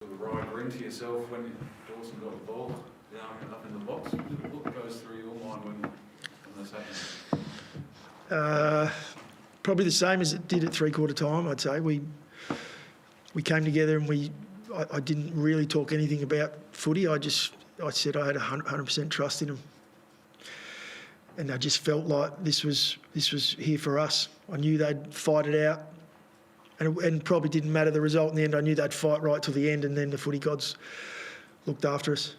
Rider into yourself when Dawson got the ball down up in the box. What goes through your mind when this happens? Probably the same as it did at three-quarter time, I'd say. We came together and I didn't really talk anything about footy. I said I had 100% trust in them. And I just felt like this was here for us. I knew they'd fight it out. And it probably didn't matter the result in the end. I knew they'd fight right till the end, and then the footy gods looked after us.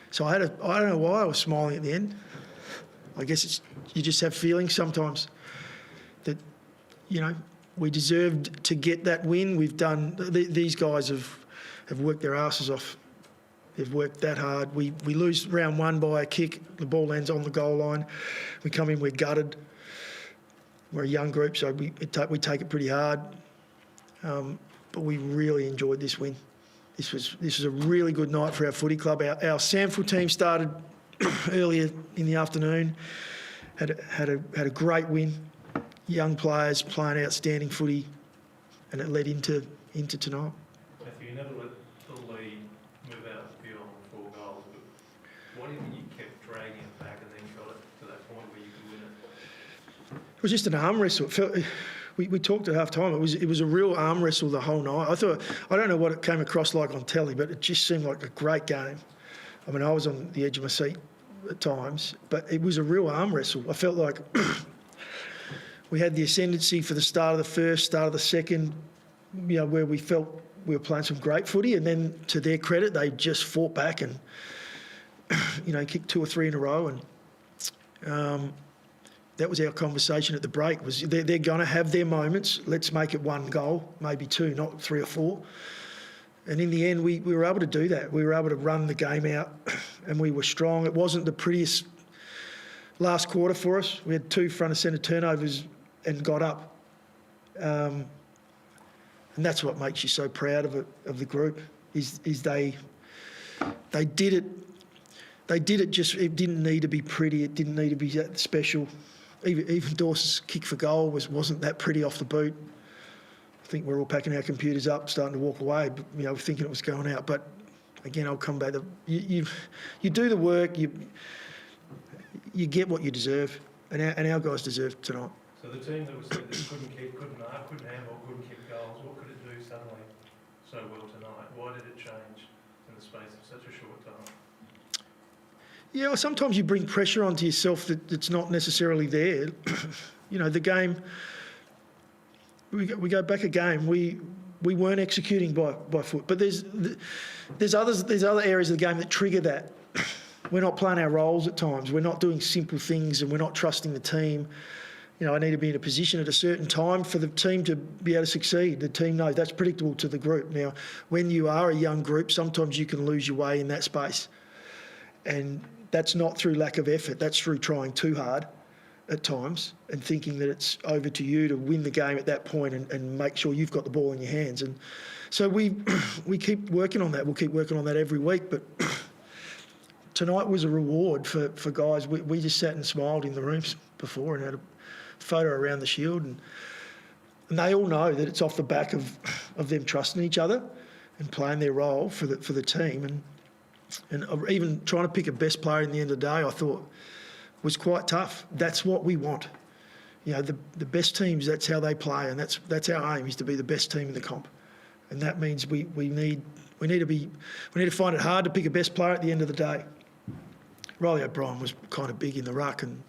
So I don't know why I was smiling at the end. I guess you just have feelings sometimes that, we deserved to get that win. We've done. These guys have worked their asses off. They've worked that hard. We lose round one by a kick. The ball lands on the goal line. We come in, we're gutted. We're a young group, so we take it pretty hard. But we really enjoyed this win. This was a really good night for our footy club. Our Samford team started earlier in the afternoon. Had a great win. Young players playing outstanding footy, and it led into tonight. Matthew, you never let the lead move out the field on 4 goals, but why do you think you kept dragging it back and then got it to that point where you could win it? It was just an arm wrestle. It felt. We talked at half time. It was a real arm wrestle the whole night. I don't know what it came across like on telly, but it just seemed like a great game. I mean, I was on the edge of my seat at times, but it was a real arm wrestle. I felt like we had the ascendancy for the start of the first, start of the second, where we felt we were playing some great footy, and then to their credit, they just fought back and kicked 2 or 3 in a row, and that was our conversation at the break. Was they're going to have their moments. Let's make it 1 goal, maybe 2, not 3 or 4. And in the end, we were able to do that. We were able to run the game out, and we were strong. It wasn't the prettiest last quarter for us. We had 2 front of centre turnovers and got up. And that's what makes you so proud of the group. Is they did it. They did it. Just it didn't need to be pretty. It didn't need to be that special. Even Dawson's kick for goal wasn't that pretty off the boot. I think we're all packing our computers up, starting to walk away, thinking it was going out. But again, I'll come back. You do the work. You get what you deserve, and our guys deserve tonight. So the team that was said that couldn't kick, couldn't mark, couldn't handle, couldn't kick goals, what could it do suddenly so well tonight? Why did it change in the space of such a short time? Yeah, sometimes you bring pressure onto yourself that's not necessarily there. The game. We go back a game. We weren't executing by foot, but there's other areas of the game that trigger that. We're not playing our roles at times. We're not doing simple things, and we're not trusting the team. I need to be in a position at a certain time for the team to be able to succeed. The team knows that's predictable to the group. Now, when you are a young group, sometimes you can lose your way in that space, and that's not through lack of effort. That's through trying too hard at times and thinking that it's over to you to win the game at that point and make sure you've got the ball in your hands. And so we keep working on that. We'll keep working on that every week. But tonight was a reward for guys. We just sat and smiled in the rooms before and had a photo around the shield. And they all know that it's off the back of them trusting each other and playing their role for the team. And even trying to pick a best player in the end of the day, I thought was quite tough. That's what we want. The best teams, that's how they play, and that's our aim, is to be the best team in the comp. And that means we need to find it hard to pick a best player at the end of the day. Riley O'Brien was kind of big in the ruck, and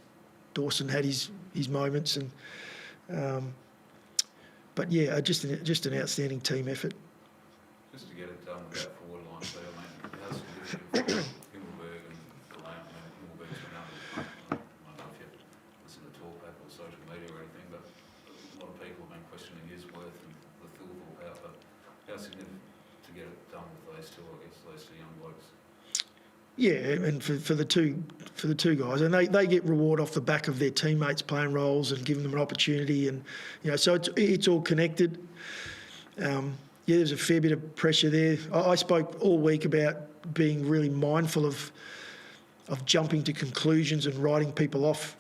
Dawson had his moments, and but yeah, just an outstanding team effort. Just to get it done without forward line play, how's it Himmelberg and Delane? Himmelberg's been out. I don't know if you listen to talkback or social media or anything, but a lot of people have been questioning his worth and the Thilthorpe out. But how significant to get it done with those 2, I guess, those 2 young blokes? Yeah, and for the two guys, and they get reward off the back of their teammates playing roles and giving them an opportunity, and so it's all connected. Yeah, there's a fair bit of pressure there. I spoke all week about being really mindful of jumping to conclusions and writing people off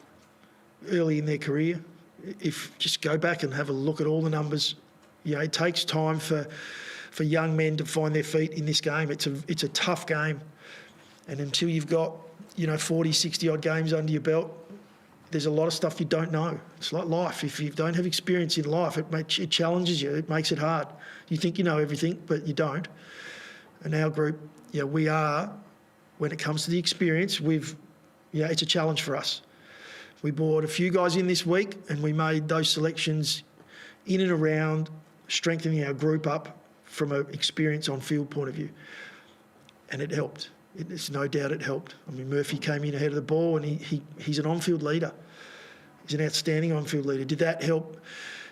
early in their career. If just go back and have a look at all the numbers. It takes time for for young men to find their feet in this game. It's a tough game, and until you've got 40, 60 odd games under your belt, there's a lot of stuff you don't know. It's like life. If you don't have experience in life, it challenges you. It makes it hard. You think you know everything, but you don't. And our group, we are, when it comes to the experience, it's a challenge for us. We brought a few guys in this week, and we made those selections in and around strengthening our group up from an experience on field point of view. And it helped. There's no doubt it helped. I mean, Murphy came in ahead of the ball, and he's an on-field leader. He's an outstanding on-field leader. Did that help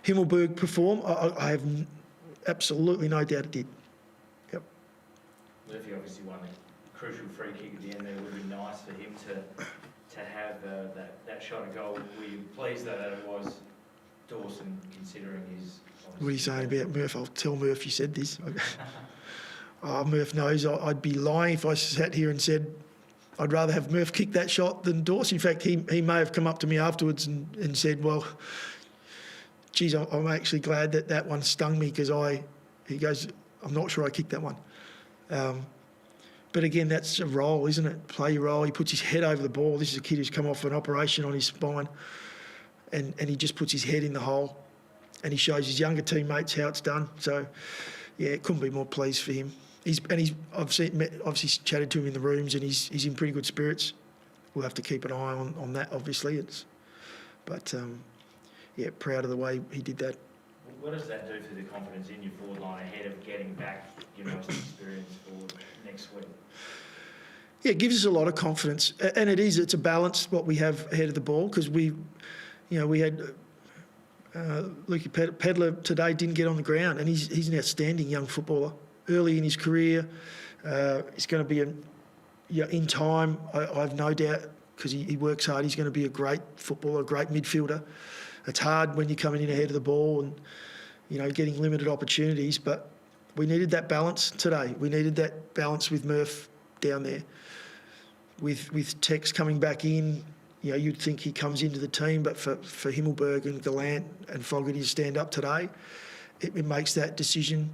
Himmelberg perform? I have absolutely no doubt it did. Yep. Murphy obviously won a crucial free kick at the end there. It would be nice for him to have that shot at goal. Were you pleased that it was Dawson, considering his... What are you saying about Murph? I'll tell Murph you said this. Murph knows I'd be lying if I sat here and said I'd rather have Murph kick that shot than Dawson. In fact, he may have come up to me afterwards and said, well, geez, I'm actually glad that one stung me, because he goes, I'm not sure I kicked that one. But again, that's a role, isn't it? Play your role. He puts his head over the ball. This is a kid who's come off an operation on his spine, and he just puts his head in the hole, and he shows his younger teammates how it's done. So, yeah, couldn't be more pleased for him. I've obviously chatted to him in the rooms, and he's in pretty good spirits. We'll have to keep an eye on that, obviously. But proud of the way he did that. What does that do for the confidence in your forward line ahead of getting back your most experienced forward next week? Yeah, it gives us a lot of confidence, and it's a balance what we have ahead of the ball, because we had Lukey Pedler today didn't get on the ground, and he's an outstanding young footballer. Early in his career, he's going to be in time. I have no doubt, because he works hard. He's going to be a great footballer, a great midfielder. It's hard when you're coming in ahead of the ball and getting limited opportunities, but we needed that balance today. We needed that balance with Murph down there. With Tex coming back in, you'd think he comes into the team, but for Himmelberg and Gallant and Fogarty to stand up today, it makes that decision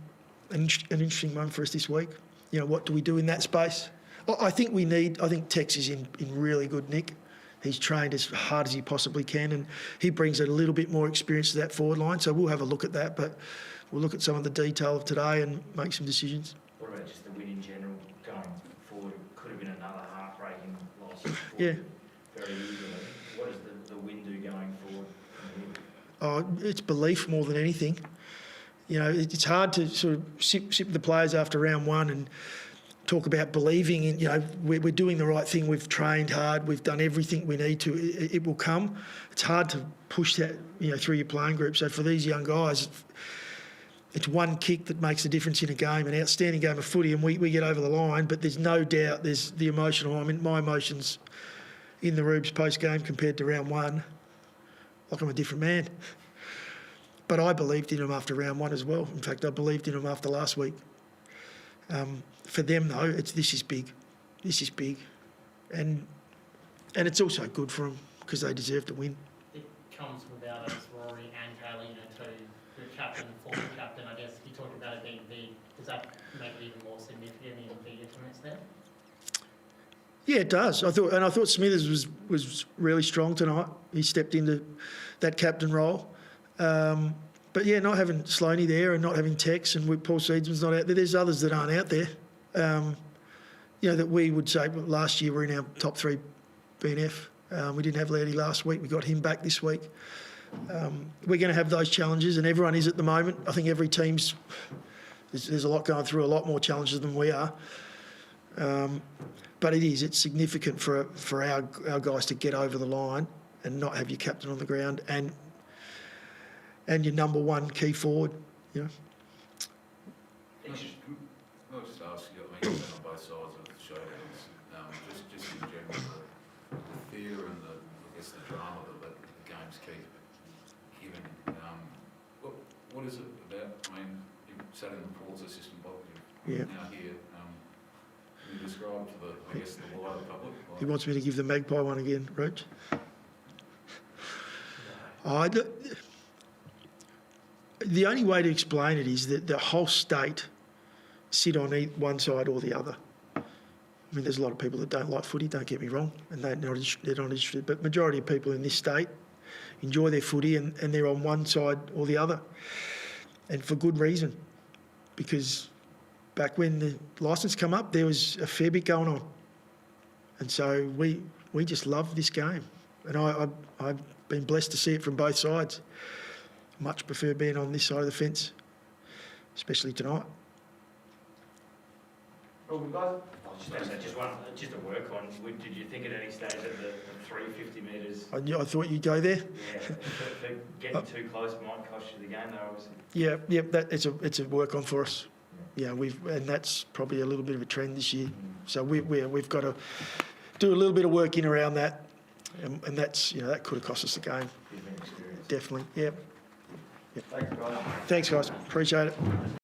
an interesting one for us this week. What do we do in that space? I think Tex is in really good nick. He's trained as hard as he possibly can, and he brings a little bit more experience to that forward line. So we'll have a look at that, but we'll look at some of the detail of today and make some decisions. What about just the win in general going forward? It could have been another heartbreaking loss. Yeah. Very easily. What does the win do going forward? It's belief more than anything. It's hard to sort of sit with the players after round one and talk about believing in, we're doing the right thing, we've trained hard, we've done everything we need to, it will come. It's hard to push that, through your playing group. So for these young guys, it's one kick that makes the difference in a game, an outstanding game of footy, and we get over the line, but there's no doubt there's the emotional. I mean, my emotions in the Rubes post-game compared to round one, like I'm a different man. But I believed in him after round one as well. In fact, I believed in him after last week. For them, though, this is big. This is big. And it's also good for them, because they deserve to win. It comes without us, Rory and Haley, to the captain, former captain. I guess you talked about it being big. Does that make it even more significant, even bigger to an extent? Yeah, it does. I thought Smithers was really strong tonight. He stepped into that captain role. But yeah, not having Sloaney there and not having Tex, and Paul Seedsman's not out there. There's others that aren't out there. That we would say, well, last year we're in our top three BNF. We didn't have Laddie last week. We got him back this week. We're going to have those challenges, and everyone is at the moment. I think every team's there's a lot going through, a lot more challenges than we are. But it's significant for our guys to get over the line and not have your captain on the ground and your number one key forward. I'll just ask you, I mean, you've been on both sides of the Showdowns, just in general, the fear and the drama that the games keep giving. What is it about? I mean, you sat in the Ports assistant box, you're now here. Can you describe to the wider public? He wants me to give the Magpie one again, Roach. The only way to explain it is that the whole state sit on one side or the other. I mean, there's a lot of people that don't like footy, don't get me wrong, and they're not interested, but majority of people in this state enjoy their footy and they're on one side or the other, and for good reason, because back when the licence come up, there was a fair bit going on, and so we just love this game, and I've been blessed to see it from both sides. Much prefer being on this side of the fence, especially tonight. Well, guys, I was just going to say, just to work on, did you think at any stage that the 350 metres, I thought you'd go there. yeah, for getting too close might cost you the game though, obviously? Yeah, it's a work on for us. Yeah, and that's probably a little bit of a trend this year. So we've got to do a little bit of work in around that, and that's, that could have cost us the game. Different experience. Definitely, yeah. Thanks, guys. Thanks, guys. Appreciate it.